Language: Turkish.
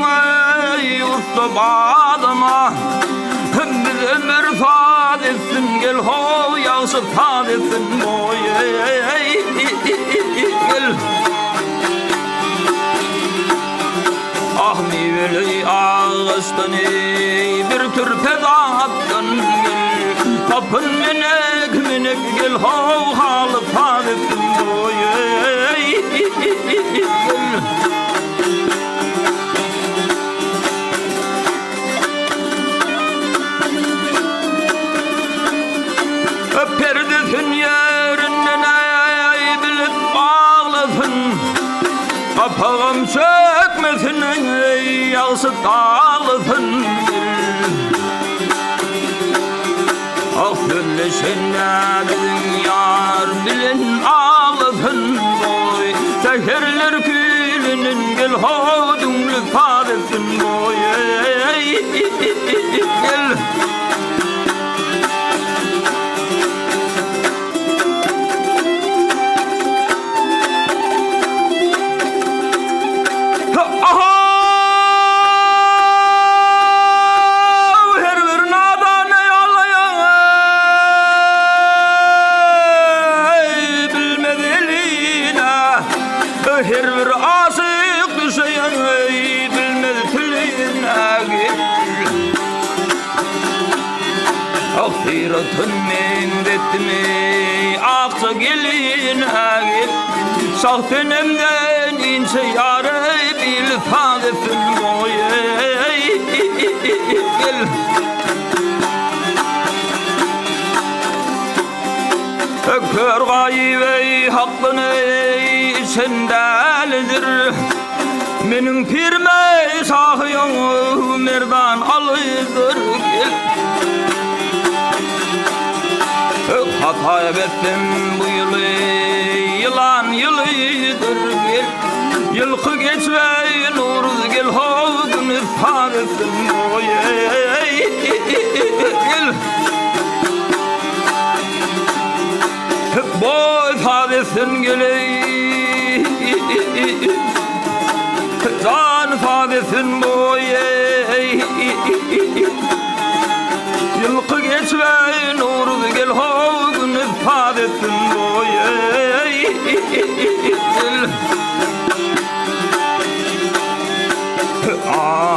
ey usta bağlama bir ömür fad etsin gel ho yağsı fad etsin boy gel ah meyveli ağaçtan bir türpe dağıttın gel kapın minek gel ho halı fad etsin boy gel Perdesün yerinden ey bilip bağlasın kapağım çökmesin ey yağsı dağlasın ah gülleşinde bizim yar bilin ağlasın boy seherler külünün gel hodumlu fadesin boy gel her bir asık düşeyen bilmez tiline gel ahiretün mendetimi aksa geline gel sahtenemden ince yâre bil fadefin boy gel kör gayve hakkını sendelidir benim pirme sahıyım merdan alıdır gel hata ettim bu yılı yılan yılıdır gel yılkı geçmeyin uruz gel hoğun ifadesin boy gel boy fadesin geley can fadesin boy yılkı geçmeyin uruz gel hoğun fadesin boy gel